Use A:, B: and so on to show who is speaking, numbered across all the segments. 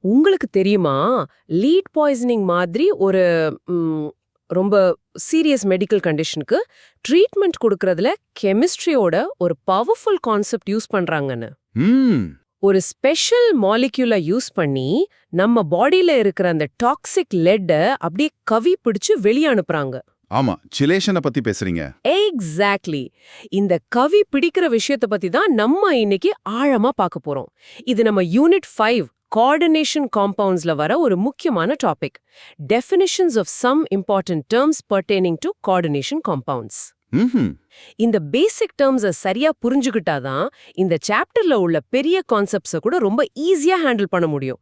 A: உங்களுக்கு தெரியுமா, lead poisoning மாதிரி ஒரு ரொம்ப சீரியஸ் மெடிக்கல் கண்டிஷனுக்கு ட்ரீட்மெண்ட் கொடுக்கறதுல கெமிஸ்ட்ரியோட ஒரு பவர்ஃபுல் கான்செப்ட் யூஸ் பண்றாங்கன்னு.
B: ம்
A: ஒரு ஸ்பெஷல் மாலிக்யூலை யூஸ் பண்ணி நம்ம பாடியில இருக்கிற அந்த டாக்ஸிக் லெட்ட அப்படியே கவி பிடிச்சு வெளியே அனுப்புறாங்க.
B: ஆமா, சிலேஷனை பத்தி பேசுறீங்க.
A: எக்ஸாக்ட்லி. இந்த கவி பிடிக்கிற விஷயத்தை பத்தி தான் நம்ம இன்னைக்கு ஆழமா பார்க்க போறோம். இது நம்ம யூனிட் 5 கோஆர்டினேஷன் காம்பவுண்ட்ஸ்ல வர ஒரு முக்கியமான topic. Definitions of some important terms pertaining to coordination compounds.
B: ம்ஹும்.
A: இந்த பேசிக் டேர்ம்ஸை சரியா புரிஞ்சுக்கிட்டாதான் இந்த சாப்டர்ல உள்ள பெரிய கான்செப்ட்ஸை கூட ரொம்ப ஈஸியா ஹேண்டில் பண்ண முடியும்.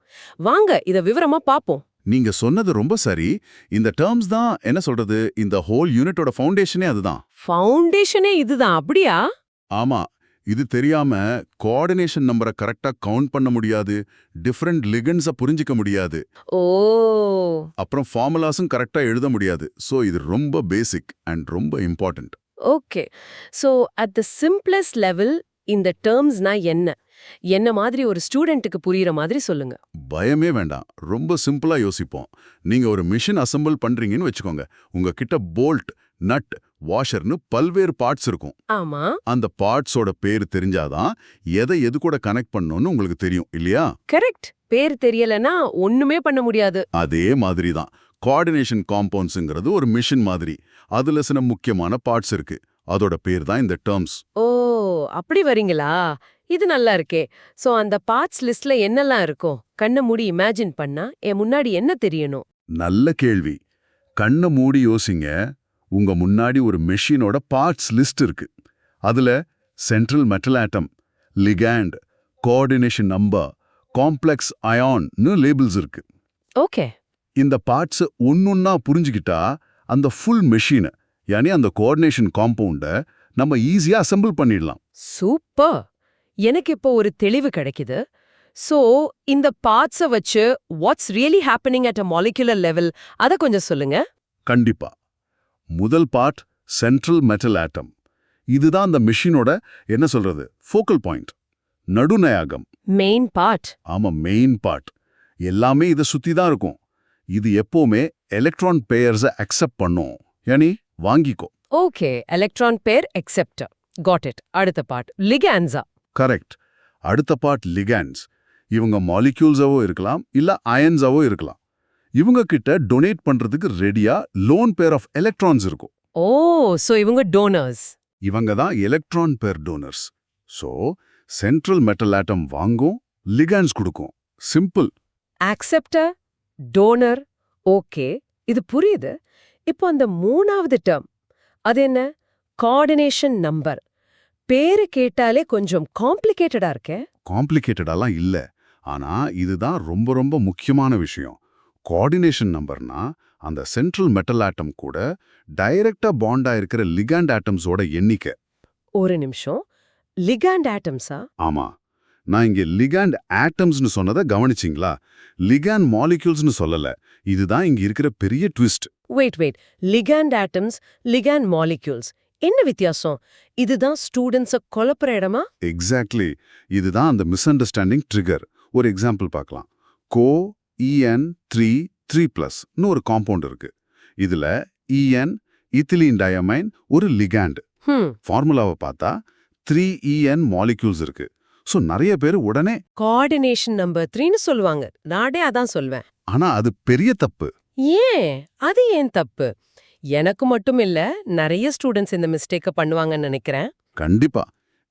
A: வாங்க இத விவரமா பாப்போம்.
B: நீங்க சொன்னது ரொம்ப சரி. இந்த டேர்ம்ஸ் தான் என்ன சொல்றது, இந்த ஹோல் யூனிட்டோட ஃபவுண்டேஷனே அதுதான்.
A: ஃபவுண்டேஷனே இதுதான், அப்படியா?
B: ஆமா, இது தெரியாம கோஆர்டினேஷன் நம்பரை கரெக்டா கவுண்ட் பண்ண முடியாது, டிஃபரண்ட் லிகண்ட்ஸை புரிஞ்சிக்க முடியாது,
A: ஓ,
B: அப்புறம் ஃபார்முலாஸும் கரெக்டா எழுத முடியாது. சோ இது ரொம்ப பேசிக் அண்ட் ரொம்ப important.
A: Okay. So at the simplest level இந்த டேர்ம்ஸ்னா என்ன மாதிரி ஒரு ஸ்டூடெண்ட்டுக்கு புரியுற மாதிரி சொல்லுங்க.
B: பயமே வேண்டாம், ரொம்ப சிம்பிளா யோசிப்போம். நீங்க ஒரு மிஷின் அசெம்பிள் பண்றீங்கன்னு வச்சுக்கோங்க. உங்ககிட்ட போல்ட், நட், வாஷர்னு பல்வேறு பார்ட்ஸ் இருக்கும்.
A: ஆமா,
B: அந்த பார்ட்ஸோட பேர் தெரிஞ்சாதான் எதை எது கூட கனெக்ட் பண்ணணும்னு உங்களுக்கு தெரியும் இல்லையா?
A: கரெக்ட். பேர் தெரியலனா ஒண்ணுமே பண்ண முடியாது.
B: அதே மாதிரி தான் கோஆர்டினேஷன் காம்பவுண்ட்ஸ்ங்கிறது ஒரு மிஷின் மாதிரி. அதுல சில முக்கியமான பார்ட்ஸ் இருக்கு. அதோட பேர் தான் இந்த டேர்ம்ஸ்.
A: ஓ, அப்படி வரீங்களா? இது நல்லா இருக்கே. சோ அந்த பார்ட்ஸ் லிஸ்ட்ல என்னெல்லாம் இருக்கும்? கண்ணை மூடி இமேஜின் பண்ணா என் முன்னாடி என்ன தெரியணும்?
B: நல்ல கேள்வி. கண்ணை மூடி யோசிங்க. உங்க முன்னாடி ஒரு மெஷினோட பார்ட்ஸ் லிஸ்ட் இருக்கு. அதுல central metal atom, ligand, coordination number, complex அயான்னு லேபிள்ஸ் இருக்கு.
A: ஓகே.
B: இந்த பார்ட்ஸ் ஒன்னொன்னா புரிஞ்சுக்கிட்டா அந்த ஃபுல் மெஷினை, யானி அந்த கோஆர்டினேஷன் காம்பவுண்டை நம்ம ஈஸியா அசெம்பிள் பண்ணிடலாம்.
A: சூப்பர். எனக்கு இப்போ ஒரு தெளிவு கிடைக்குது. சோ இந்த பார்ட்ஸை வச்சு what's really happening at a molecular level அத கொஞ்சம் சொல்லுங்க.
B: கண்டிப்பா. முதல் பார்ட் சென்ட்ரல் மெட்டல் ஆட்டம். இதுதான் அந்த மெஷினோட என்ன சொல்றது, ஃபோக்கல் பாயிண்ட், நடுநாயகம்.
A: Main part.
B: ஆமா, மெயின் பார்ட். எல்லாமே இதை சுத்தி தான் இருக்கும். இது எப்பவுமே எலக்ட்ரான் பேயர்ஸை அக்செப்ட் பண்ணும், யானி வாங்கிக்கோ.
A: ஓகே, எலக்ட்ரான் பேர் அக்செப்டர். Got it. அடுத்த பார்ட் லிகாண்ட்ஸா?
B: கரெக்ட். அடுத்த பார்ட் லிகாண்ட்ஸ். இவங்க மாலிக்யூல்ஸாவோ இருக்கலாம், இல்ல அயன்ஸாவோ இருக்கலாம். இவங்க கிட்ட டொனேட் பண்றதுக்கு ரெடியா லோன் பேர் ஆஃப் எலக்ட்ரான்ஸ் இருக்கும்.
A: ஓ, சோ இவங்க டோனர்ஸ்.
B: இவங்க தான் electron pair donors. So central metal atom வாங்கும், லிகாண்ட்ஸ் கொடுக்கும். சிம்பிள்.
A: Acceptor, toner. ஓகே, இது புரியுது. இப்போ அந்த மூணாவது டேர்ம் அது என்ன? Coordination number. பேரு கேட்டாலே கொஞ்சம் காம்ப்ளிகேட்டடா இருக்கே.
B: காம்ப்ளிகேட்டடாலாம் இல்ல. ஆனா இதுதான் ரொம்ப ரொம்ப முக்கியமான விஷயம். கோஆர்டினேஷன் நம்பர்னா அந்த சென்ட்ரல் மெட்டல் ஆட்டம் கூட டைரக்டா பாண்டா இருக்கிற லிகாண்ட் ஆட்டம்ஸோட எண்ணிக்கை.
A: ஒரு நிமிஷம், லிகாண்ட் ஆட்டம்ஸா?
B: ஆமா, நான் இங்க லிகாண்ட் ஆட்டம்ஸ்னு சொன்னதை கவனிச்சிங்களா? லிகாண்ட் மாலிக்யூல்ஸ்னு சொல்லல. இதுதான் இங்க இருக்கிற பெரிய twist.
A: Wait. Ligand atoms, ligand molecules, என்ன வித்தியாசம்? இதுதான் ஸ்டூடெண்ட்ஸை குழப்புற இடமா?
B: எக்ஸாக்ட்லி. இதுதான் அந்த மிஸ் அண்டர்ஸ்டாண்டிங் ட்ரிகர். ஒரு எக்ஸாம்பிள் பார்க்கலாம். COEN3+ன்னு ஒரு காம்பவுண்ட் இருக்கு. இதுல EN, இத்திலீன் டயமைன், ஒரு லிகாண்ட். ஃபார்முலாவை பார்த்தா 3EN மாலிக்யூல்ஸ் இருக்கு. சோ நிறைய பேர் உடனே
A: கோஆர்டினேஷன் நம்பர் 3ன்னு சொல்லுவாங்க. நானே அதான் சொல்வேன்.
B: ஆனா அது பெரிய தப்பு.
A: ஏன்? அது ஏன் தப்பு? எனக்கு மட்டும் இல்ல, நிறைய ஸ்டூடெண்ட்ஸ் இந்த மிஸ்டேக்க பண்ணுவாங்கன்னு நினைக்கிறேன்.
B: கண்டிப்பா.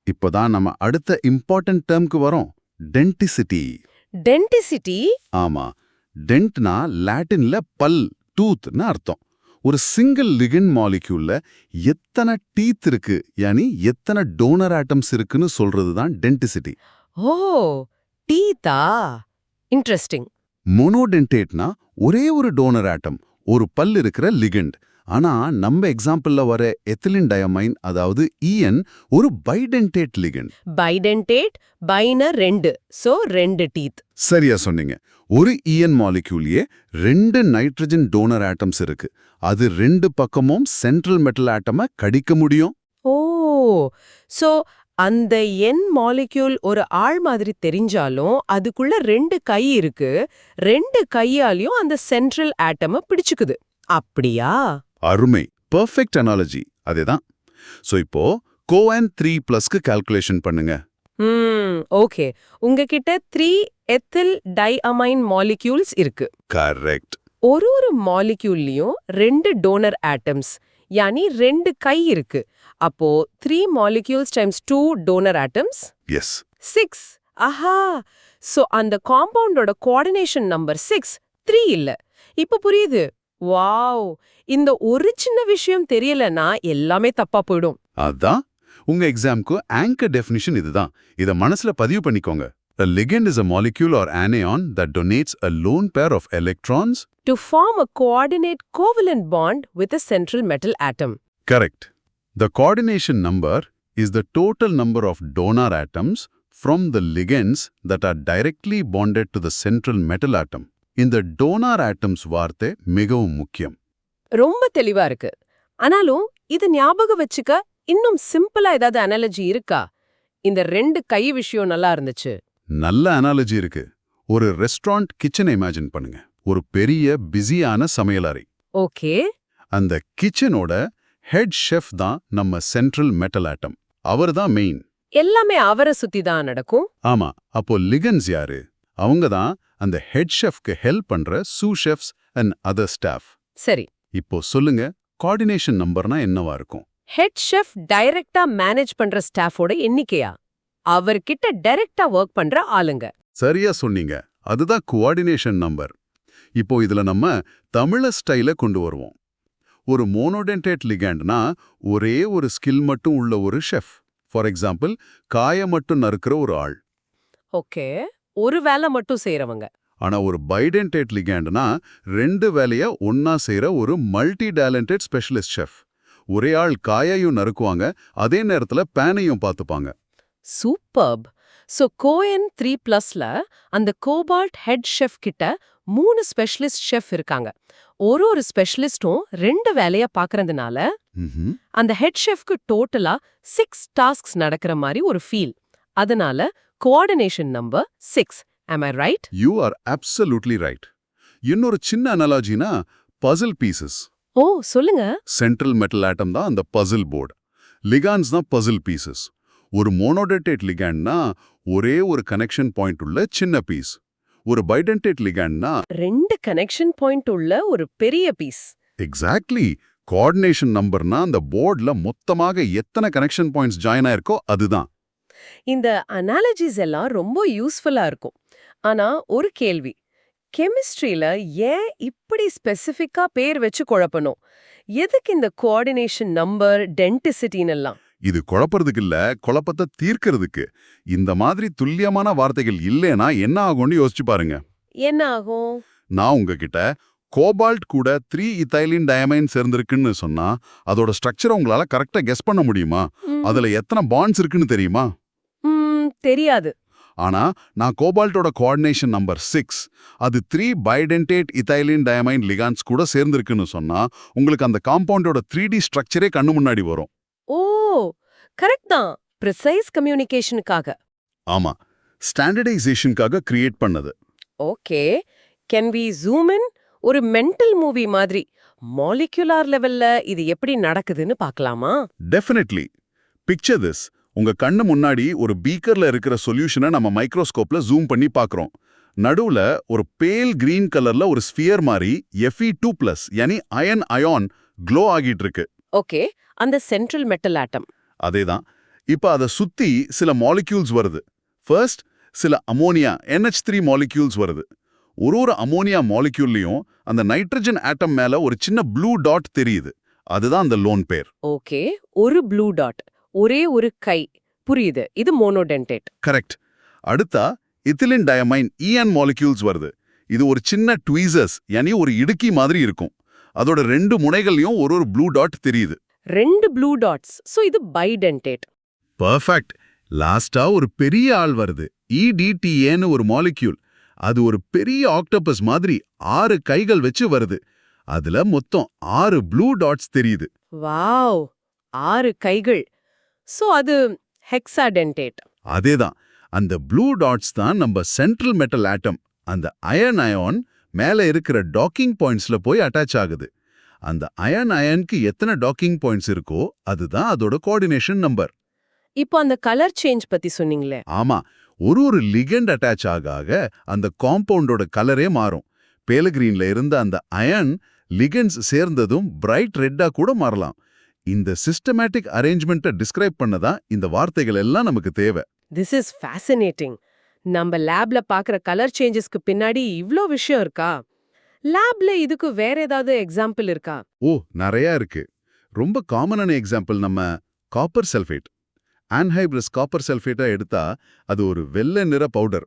B: இப்போதான் நம்ம அடுத்த இம்பார்ட்டன்ட் டேர்ம்க்கு வரோம். டென்டிசிட்டி.
A: டென்டிசிட்டி?
B: ஆமா, டென்ட்னா லாட்டின்ல பல், டூத்னு அர்த்தம். ஒரு சிங்கிள் லிகண்ட் மாலிக்யூல்ல எத்தனை டீத் இருக்கு, யானி எத்தனை டோனர் ஆட்டம்ஸ் இருக்குன்னு சொல்றது தான் டென்டிசிட்டி.
A: ஓ, டீத்தா? இன்ட்ரெஸ்டிங்.
B: மோனோடென்டேட்னா ஒரே ஒரு டோனர் ஆட்டம், ஒரு பல் இருக்கிற லிகண்ட். ஆனா நம்ம எக்ஸாம்பிள்ல வர எத்திலின் டயமைன், அதாவது EN, ஒரு பைடென்டேட் லிகண்ட்.
A: பைடென்டேட், பைனர் 2, so 2 teeth.
B: சரியா சொன்னீங்க. ஒரு EN மாலிக்யூலியே 2 நைட்ரஜன் டோனர் ஆட்டம்ஸ் இருக்கு. அது 2 பக்கமும் சென்ட்ரல் மெட்டல் ஆட்டமை கடிக்க முடியும்.
A: ஓ, சோ அந்த என் மாலிக்யூல் ஒரு ஆள் மாதிரி தெரிஞ்சாலும் அதுக்குள்ள 2 கை இருக்கு. 2 கையாலையும் அந்த சென்ட்ரல் ஆட்டம பிடிச்சுக்குது. அப்படியா?
B: அருமை, பெர்ஃபெக்ட் அனாலஜி. அதேதான். சோ இப்போ கோஎன் 3+க்கு கால்குலேஷன் பண்ணுங்க.
A: ஓகே. உங்ககிட்ட 3 எத்தில் டைஅமைன் மாலிக்யூல்ஸ் இருக்கு.
B: கரெக்ட்.
A: ஒரு மாலிக்யூல்லையும் 2 டோனர் ஆட்டம்ஸ், யானி 2 கை இருக்கு. அப்போ 3 molecules times 2 donor atoms
B: is
A: 6. ஆஹா, சோ அந்த காம்பவுண்டோட கோஆர்டினேஷன் நம்பர் 6 3 இல்ல. இப்ப புரியுது. வாவ், இந்த ஒரு சின்ன விஷயம் தெரியலனா எல்லாமே தப்பா போயிடும்.
B: அதான் உங்க எக்ஸாம்க்கு ஆங்கர் டெஃபினிஷன் இதுதான். இத மனசுல பதிவு பண்ணிக்கோங்க. A ligand is a molecule or anion that donates a lone pair of electrons
A: To form a coordinate covalent bond with a central metal atom.
B: Correct. The coordination number is the total number of donor atoms from the ligands that are directly bonded to the central metal atom. இந்த donor atoms வார்த்தை மிகவும் முக்கியம்.
A: ரொம்ப தெளிவா இருக்கு. ஆனாலும் இது ஞாபகம் வச்சுக்க இன்னும் சிம்பிளா ஏதாவது அனாலஜி இருக்கா? இந்த 2 கை விஷயம் நல்லா இருந்துச்சு.
B: நல்ல அனாலஜி இருக்கு. ஒரு ரெஸ்டாரண்ட் கிச்சனை இமேஜின் பண்ணுங்க. ஒரு பெரிய பிஸியான சமையலறை.
A: ஓகே.
B: அந்த கிச்சனோட ஹெட் ஷெஃப் தான் நம்ம சென்ட்ரல் மெட்டல் ஆட்டம். அவர் தான் மெயின்.
A: எல்லாமே அவரை சுத்தி தான் நடக்கும்.
B: ஆமா. அப்போ லிகன்ஸ் யாரு? அவங்க தான் அந்த ஹெட் ஷெஃப்க்கு ஹெல்ப் பண்ற சூ ஷெஃப்ஸ் அண்ட் அதர் ஸ்டாஃப்.
A: சரி.
B: இப்போ சொல்லுங்க, கோஆர்டினேஷன் நம்பர்னா என்னவா இருக்கும்?
A: ஹெட் ஷெஃப் டைரக்டா மேனேஜ் பண்ற ஸ்டாஃபோட எண்ணிக்கையா? அவர்கிட்ட டைரக்டா வர்க் பண்ற ஆளுங்க.
B: சரியா சொன்னீங்க. அதுதான் கோஆர்டினேஷன் நம்பர். இப்போ இதுல நம்ம தமிழ ஸ்டைல கொண்டு வருவோம். ஒரு மோனோடென்டேட் லிகண்ட்னா ஒரே ஒரு ஸ்கில் மட்டும் உள்ள ஒரு ஷெஃப். ஃபார் எக்ஸாம்பிள், காய மட்டும் நறுக்கிற ஒரு ஆள்.
A: ஓகே. ஒரு வேலை மட்டும் செய்றவங்க.
B: ஆனா ஒரு பைடென்டேட் லிகண்ட்னா 2 வேலைய ஒன்னா செய்யற ஒரு மல்டி டேலண்டட் ஸ்பெஷலிஸ்ட் ஷெஃப். ஒரே ஆள் காயையும் நறுக்குவாங்க, அதே நேரத்துல பேனையும் பார்த்துப்பாங்க.
A: சூப்பர்ப். சோ கோஎன் 3+ல அந்த கோபால்ட் ஹெட் ஷெஃப் கிட்ட 3 ஸ்பெஷலிஸ்ட் ஷெஃப் இருக்காங்க. ஒரு ஸ்பெஷலிஸ்டும் 2 வேலைய பார்க்கறதுனால அந்த ஹெட் ஷெஃப்க்கு டோட்டலா 6 டாஸ்க்ஸ் நடக்கிற மாதிரி ஒரு ஃபீல். அதனால coordination number 6. Am I right?
B: You are absolutely right. இன்னொரு சின்ன அனாலஜினா பசில் பீசஸ்.
A: ஓ, சொல்லுங்க.
B: சென்ட்ரல் மெட்டல் ஆட்டம் தான் அந்த பசில் போர்டு. லிகான்ஸ் தான் பசில் பீசஸ். ஒரு மோனோடென்டேட் லிகாண்ட்னா ஒரே ஒரு கனெக்ஷன் பாயிண்ட் உள்ள சின்ன பீஸ். ஒரு பைடென்டேட் லிகாண்ட்னா
A: 2 கனெக்ஷன் பாயிண்ட் உள்ள ஒரு பெரிய பீஸ்.
B: எக்ஸாக்ட்லி. கோஆர்டினேஷன் நம்பர்னா அந்த போர்டுல மொத்தமாக எத்தனை கனெக்ஷன் பாயிண்ட்ஸ் ஜாயின் ஆயிருக்கோ அதுதான்.
A: இந்த அனாலஜிஸ் எல்லாம் ரொம்ப யூஸ்ஃபுல்லா இருக்கும். ஆனா ஒரு கேள்வி, கெமிஸ்ட்ரியில ஏன் இப்படி ஸ்பெசிஃபிக்கா பேர் வச்சு குழப்பணும்? எதுக்கு இந்த கோஆர்டினேஷன் நம்பர், டென்டிசிட்டின்னு எல்லாம்?
B: இது குழப்பறதுக்கு இல்ல, குழப்பத்தை தீர்க்கறதுக்கு. இந்த மாதிரி துல்லியமான வார்த்தைகள் இல்லைனா என்ன ஆகும்னு யோசிச்சு பாருங்க.
A: என்ன ஆகும்?
B: நான் உங்ககிட்ட கோபால்ட் கூட 3 இத்தைலின் டயமைன் சேர்ந்திருக்குன்னு சொன்னா அதோட ஸ்ட்ரக்சரை உங்களால கரெக்டா கெஸ் பண்ண முடியுமா? அதுல எத்தனை பாண்ட்ஸ் இருக்குன்னு தெரியுமா?
A: தெரியாது.
B: ஆனா நான் கோபால்ட்டோட கோஆர்டினேஷன் நம்பர் 6 அது 3 பைடென்டேட் இத்தைலின் டயமைன் லிகான்ஸ் கூட சேர்ந்திருக்குன்னு சொன்னா உங்களுக்கு அந்த காம்பவுண்டோட 3D ஸ்ட்ரக்சரே கண்ணு முன்னாடி வரும்.
A: ஓ, கரெக்ட் தான். ப்ரிசைஸ் கம்யூனிகேஷனுக்காக.
B: ஆமா, ஸ்டாண்டர்டைசேஷனுக்காக கிரியேட் பண்ணது.
A: Okay. Can we zoom in? ஒரு மென்டல் மூவி மாதிரி மாலிகுலார் லெவல்ல இது எப்படி நடக்குதுன்னு பார்க்கலாமா?
B: டெஃபினெட்லி. Picture this. உங்க கண்ணு முன்னாடி ஒரு பீக்கர்ல இருக்கிற சொல்யூஷனை நம்ம மைக்ரோஸ்கோப்ல ஜூம் பண்ணி பார்க்கறோம். நடுவுல ஒரு பேல் கிரீன் கலர்ல ஒரு ஸ்பியர் மாதிரி Fe2+, யானி அயன் க்ளோ ஆகிட்டு இருக்கு.
A: ஓகே, அந்த சென்ட்ரல் மெட்டல் ஆட்டம்.
B: அதேதான். இப்ப அதை சுத்தி சில மாலிக்யூல்ஸ் வருது. ஃபர்ஸ்ட் சில அமோனியா NH3 மாலிக்யூல்ஸ் வருது. ஒரு அமோனியா மாலிக்யூல்லையும் அந்த நைட்ரஜன் ஆட்டம் மேல ஒரு சின்ன ப்ளூ டாட் தெரியுது. அதுதான் அந்த லோன் பேர்.
A: ஓகே, ஒரு ப்ளூ டாட், ஒரே ஒரு கை. புரியுது. இது மோனோடென்டேட்.
B: கரெக்ட். அடுத்தா இத்திலின் டயமைன் EN மாலிக்யூல்ஸ் வருது. இது ஒரு சின்ன ட்வீசர்ஸ், யானி ஒரு இடுக்கி மாதிரி இருக்கும். அதோட 2 முனைகள்லயும் ஒரு ப்ளூ டாட் தெரியுது.
A: 2 ப்ளூ டாட்ஸ். சோ இது பைடென்டேட்.
B: பெர்ஃபெக்ட். லாஸ்டா ஒரு பெரிய ஆள் வருது. EDTA ஒரு மாலிக்யூல். அது ஒரு பெரிய ஆக்டோபஸ் மாதிரி 6 கைகள் வச்சு வருது. அதுல மொத்தம் 6 ப்ளூ டாட்ஸ் தெரியுது.
A: வாவ், 6 கைகள். சோ அது ஹெக்ஸாடென்டேட்.
B: அதேதான். அந்த ப்ளூ டாட்ஸ் தான் நம்ம சென்ட்ரல் மெட்டல் ஆட்டம். அந்த அயன் மேல இருக்கிற டாக்கிங் பாயிண்ட்ஸ்ல போய் அட்டாச் ஆகுது. அந்த அயனுக்கு எத்தனை டாக்கிங் பாயிண்ட்ஸ் இருக்கோ அதுதான் அதோட கோஆர்டினேஷன் நம்பர்.
A: இப்போ அந்த கலர் சேஞ்ச் பத்தி சொன்னீங்களே.
B: ஆமா, ஒரு லிகெண்ட் அட்டாச் ஆக அந்த காம்பவுண்டோட கலரே மாறும். பேல கிரீன்ல இருந்த அந்த அயன் லிகெண்ட்ஸ் சேர்ந்ததும் பிரைட் ரெட்டா கூட மாறலாம். இந்த சிஸ்டமேட்டிக் அரேஞ்ச்மெண்ட்டை டிஸ்கிரைப் பண்ணதான் இந்த வார்த்தைகள் எல்லாம் நமக்கு தேவை.
A: This is fascinating. நம்ம லேப்ல பாக்குற கலர் சேஞ்சஸ்க்கு பின்னாடி இவ்ளோ விஷயம் இருக்கா? லேப்ல இதுக்கு வேற ஏதாவது எக்ஸாம்பிள் இருக்கா?
B: ஓ, நிறைய இருக்கு. ரொம்ப காமனான எக்ஸாம்பிள் நம்ம காப்பர் சல்ஃபேட். ஆன்ஹைட்ரஸ் காப்பர் சல்ஃபேட்டா எடுத்தா அது ஒரு வெள்ளை நிற பவுடர்.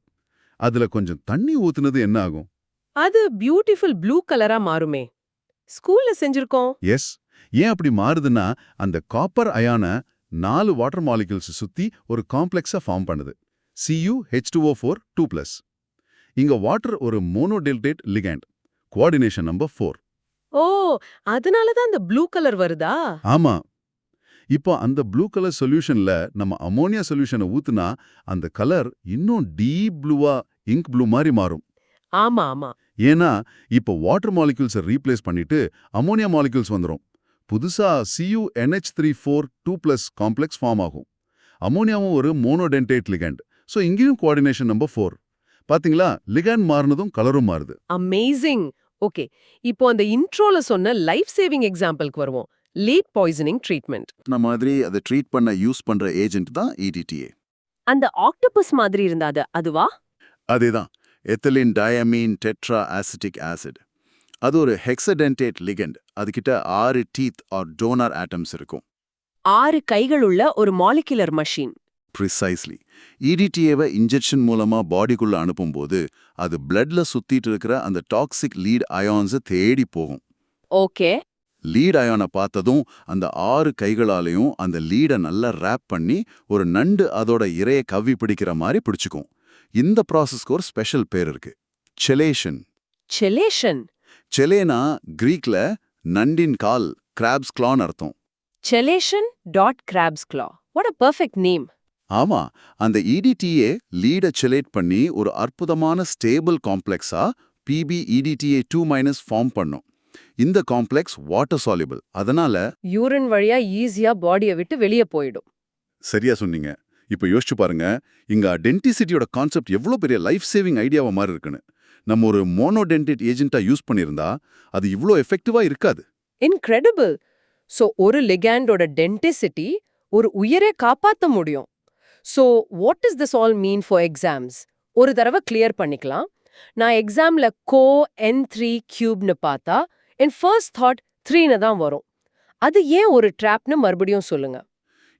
B: அதுல கொஞ்சம் தண்ணி ஊத்துனது என்ன ஆகும்?
A: அது பியூட்டிஃபுல் ப்ளூ கலரா மாறுமே. ஸ்கூல்ல செஞ்சிருக்கோம்.
B: எஸ். ஏன் அப்படி மாறுதுன்னா அந்த காப்பர் அயான 4 வாட்டர் மாலிகுல்ஸ் சுத்தி ஒரு காம்ப்ளெக்ஸா ஃபார்ம் பண்ணுது. CuH2O4 2+. இங்க வாட்டர் ஒரு மோனோடெல்டேட் லிகண்ட். Coordination number 4.
A: ஓ, அதனால தான் அந்த ப்ளூ கலர் வருதா?
B: ஆமா. இப்போ அந்த ப்ளூ கலர் சொல்யூஷன்ல நம்ம அமோனியா சொல்யூஷனை ஊத்துனா அந்த கலர் இன்னும் டீப் ப்ளூவா இங்க் ப்ளூ மாதிரி மாறும்.
A: ஆமா ஆமா.
B: ஏன்னா இப்போ வாட்டர் மாலிகுல்ஸை ரீப்ளேஸ் பண்ணிட்டு அமோனியா மாலிகுல்ஸ் வந்துரும். புதுசா CuNH3 2+ காம்ப்ளெக்ஸ் ஃபார்ம் ஆகும். அமோனியாவும் ஒரு மோனோடென்டேட் லிகண்ட். ஸோ இங்கேயும் கோஆர்டினேஷன் நம்பர் 4. பாத்தீங்களா, லிகண்ட் மாறினதும் கலரும் மாறுது.
A: அமேசிங். ஓகே, இப்போ அந்த இன்ட்ரோல சொன்ன லைஃப் சேவிங் எக்ஸாம்பிளுக்கு வருவோம். Lead poisoning treatment.
B: இந்த மாதிரி அதை ட்ரீட் பண்ண யூஸ் பண்ற ஏஜென்ட் தான் EDTA.
A: அந்த ஆக்டோபஸ் மாதிரி இருந்தாது அதுவா?
B: அதேதான். Ethylene diamine tetra acetic acid. அது ஒரு ஹெக்ஸடென்டேட் லிகண்ட். அதுகிட்ட 6 டீத் ஆர் டோனர் ஆட்டம்ஸ் இருக்கும்.
A: 6 கைகள் உள்ள ஒரு மாலிகுலர் மஷின்.
B: ப்ரிசைஸ்லி. EDTAவை இன்ஜெக்ஷன் மூலமா பாடிக்குள்ள அனுப்பும்போது அது பிளட்ல சுத்திட்டு இருக்கிற அந்த டாக்ஸிக் லீட் அயான்ஸை தேடி போகும்.
A: ஓகே.
B: லீட் அயானை பார்த்ததும் அந்த 6 கைகளாலையும் அந்த லீடை நல்லா ரேப் பண்ணி ஒரு நண்டு அதோட இரையை கவ்வி பிடிக்கிற மாதிரி பிடிச்சுக்கும். இந்த ப்ராசஸ்க்கு ஒரு ஸ்பெஷல் பேர் இருக்கு, செலேஷன்.
A: செலேஷன்.
B: செலேனா கிரீக்ல நண்டின் கால், கிராப்ஸ் கிளான்னு அர்த்தம்.
A: செலேஷன் டாட் கிராப்ஸ் கிளா. What a perfect name.
B: ஆமா, அந்த EDTA லீடை செலேட் பண்ணி ஒரு அற்புதமான ஸ்டேபிள் காம்ப்ளெக்ஸா PbEDTA2- ஃபார்ம் பண்ணும். இந்த காம்ப்ளெக்ஸ் வாட்டர் சால்யூபிள். அதனால
A: யூரின் வழியா ஈஸியா பாடியை விட்டு வெளியே போயிடும்.
B: சரியா சொன்னீங்க. இப்போ யோசிச்சு பாருங்க, இங்க டென்டிசிட்டியோட கான்செப்ட் எவ்வளோ பெரிய லைஃப் சேவிங் ஐடியாவா மாதிரி இருக்குன்னு. நம்ம ஒரு மோனோடென்டேட் ஏஜென்ட்டா யூஸ் பண்ணியிருந்தா அது இவ்ளோ எஃபெக்டிவா இருக்காது.
A: இன்கிரெடிபிள். சோ ஒரு லிகாண்டோட டென்டிசிட்டி ஒரு உயிரை காப்பாத்த முடியும். So what is this all mean for exams? ஒரு தடவை கிளியர் பண்ணிக்கலாம். நான் எக்ஸாம்ல N3³ பார்த்தா என் ஃபர்ஸ்ட் தாட் 3 தான் வரும். அது ஏன் ஒரு ட்ராப்னு மறுபடியும் சொல்லுங்க.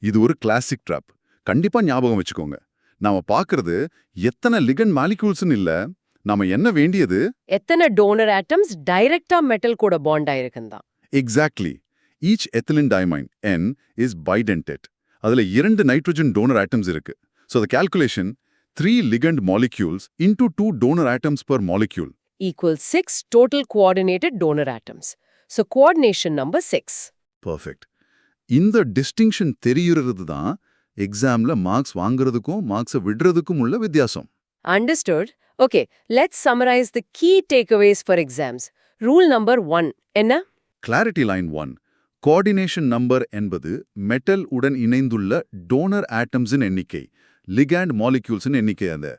B: இது ஒரு கிளாசிக் ட்ராப். கண்டிப்பா ஞாபகம் வச்சுக்கோங்க. நாம பார்க்கறது எத்தனை லிகண்ட் மாலிகூல்ஸ்னு இல்ல, நாம என்ன வேண்டியது
A: எத்தனை டோனர் ஆட்டம்ஸ் டைரக்டா மெட்டல் கூட பாண்ட் ஆயிருக்குன்னு தான்.
B: Exactly. Each ethylene diamine N is bidentate. அதுல 2 நைட்ரஜன் டோனர் ஆட்டம்ஸ் இருக்கு. So the calculation 3 ligand molecules into 2 donor atoms per molecule
A: equals 6 total coordinated donor atoms. So coordination number 6.
B: Perfect. இந்த distinction தெரியுறது தான் எக்ஸாம்ல marks வாங்குறதுக்கும் மார்க்ஸை விடுறதுக்கும் உள்ள வித்தியாசம்.
A: Understood. Okay, let's summarize the key takeaways for exams. Rule number 1. என்ன?
B: Clarity line 1. Coordination number என்பது metal உடன் இணைந்துள்ள டோனர் ஆட்டம்ஸின் எண்ணிக்கை, லிகாண்ட் மாலிக்யூல்ஸின் எண்ணிக்கை. அந்த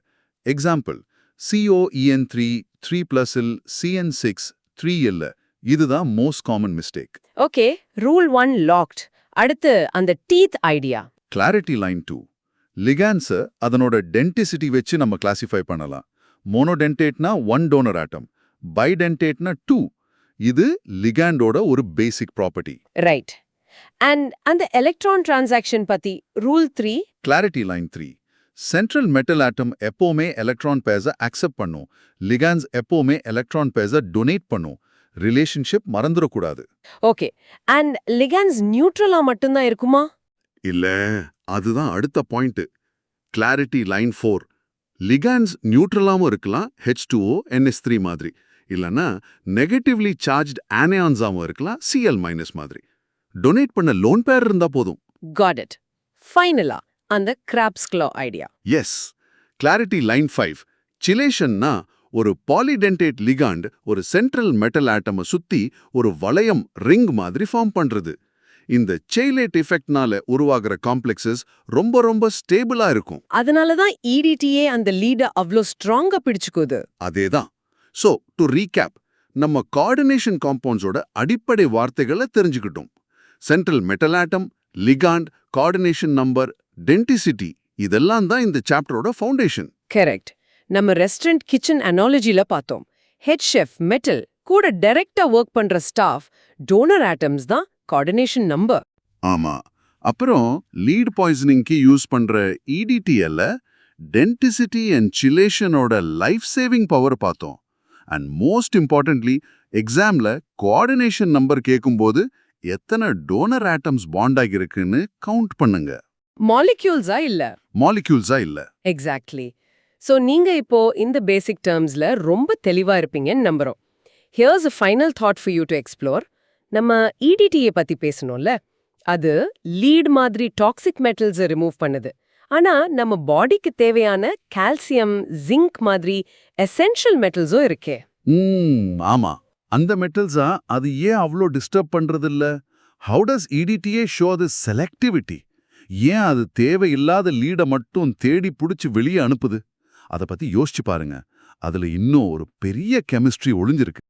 B: எக்ஸாம்பிள் COEN3 3+ இல் CN6 3 இல்ல. இதுதான் most common mistake.
A: Okay, rule 1 locked. அடுத்து அந்த டீத் ஐடியா.
B: Clarity line 2. லிகாண்ட்ஸை அதனோட டென்டிசிட்டி வச்சு நம்ம கிளாசிஃபை பண்ணலாம். மோனோடென்டேட்னா 1 டோனர் ஆட்டம், பைடென்டேட்னா 2. இது லிகாண்டோட ஒரு பேசிக் ப்ராப்பர்ட்டி.
A: ரைட். அண்ட் அந்த எலக்ட்ரான் டிரான்சாக்ஷன் பத்தி rule 3.
B: Clarity line 3. Central metal atom எப்போவுமே எலக்ட்ரான் பேர்ஸை அக்செப்ட் பண்ணும், லிகாண்ட்ஸ் எப்போவுமே எலக்ட்ரான் பேர்ஸை டொனேட் பண்ணும். ரிலேஷன்ஷிப் மறந்துடக்கூடாது.
A: ஓகே. அண்ட் லிகாண்ட்ஸ் நியூட்ரலா மட்டும்தான் இருக்குமா?
B: இல்ல, அதுதான் அடுத்த பாயிண்ட். Clarity line 4. லிகாண்ட்ஸ் நியூட்ரலாவும் இருக்கலாம், H2O NH3 மாதிரி. இல்லனா நெகட்டிவ்லி சார்ஜ்ட் ஆனியான்ஸாவும் இருக்கலாம், Cl- மாதிரி. டொனேட் பண்ண லோன் பேர் இருந்தா போதும்.
A: Got it. ஃபைனலா அந்த crab's claw idea.
B: Yes, clarity line 5. சிலேஷன்னா ஒரு பாலிடென்டேட் லிகாண்ட் ஒரு சென்ட்ரல் மெட்டல் ஆட்டமை சுத்தி ஒரு வளையம் ரிங் மாதிரி ஃபார்ம் பண்றது. இந்த செயிலேட் எஃபெக்ட்னால உருவாகிற காம்ப்ளெக்ஸஸ் ரொம்ப ரொம்ப ஸ்டேபிளா இருக்கும்.
A: அதனால தான் EDTA அந்த லீட அவ்ளோ ஸ்ட்ராங்கா பிடிச்சுக்குது.
B: அதேதான். சோ டு ரீகேப், நம்ம கோஆர்டினேஷன் காம்பவுண்ட்ஸோட அடிப்படை வார்த்தைகளை தெரிஞ்சுக்கிட்டோம். Central metal atom, ligand, coordination number, denticity, இதெல்லாம் தான் இந்த சாப்டரோட ஃபவுண்டேஷன்.
A: கரெக்ட். நம்ம ரெஸ்டாரண்ட் கிச்சன் அனாலஜில பார்த்தோம். ஹெட் ஷெஃப் மெட்டல் கூட டைரக்டா ஒர்க் பண்ற ஸ்டாஃப் டோனர் ஆட்டம்ஸ் தான் கோஆர்டினேஷன் நம்பர்.
B: ஆமா. அப்புறம் லீட் பாய்சனிங்க்கு யூஸ் பண்ற EDTL டென்டிசிட்டி அண்ட் சிலேஷனோட லைஃப் சேவிங் பவர் பார்த்தோம். அண்ட் மோஸ்ட் இம்பார்ட்டன்ட்லி, எக்ஸாம்ல கோஆர்டினேஷன் நம்பர் கேட்கும்போது எத்தனை டோனர் ஆட்டம்ஸ் பாண்ட் ஆகிருக்குன்னு கவுண்ட் பண்ணுங்க.
A: மாலிக்யூல்ஸா இல்ல.
B: மாலிக்யூல்ஸா இல்ல.
A: எக்ஸாக்ட்லி. சோ நீங்க இப்போ இந்த பேசிக் டேர்ம்ஸ்ல ரொம்ப தெளிவா இருப்பீங்கன்னு நம்புறோம். Here's a final thought for you to explore. நம்ம EDTA பத்தி பேசணும்ல, அது லீட் மாதிரி டாக்ஸிக் மெட்டல்ஸை ரிமூவ் பண்ணுது. ஆனா நம்ம பாடிக்கு தேவையான கால்சியம், ஜிங்க் மாதிரி எசென்ஷியல் மெட்டல்ஸும் இருக்கே.
B: ஆமா. அந்த மெட்டல்ஸா அது ஏன் அவ்வளோ டிஸ்டர்ப் பண்றதில்ல? How does EDTA show this selectivity? ஏன் அது தேவையில்லாத லீடை மட்டும் தேடி புடிச்சு வெளியே அனுப்புது? அதை பத்தி யோசிச்சு பாருங்க. அதுல இன்னும் ஒரு பெரிய கெமிஸ்ட்ரி ஒளிஞ்சிருக்கு.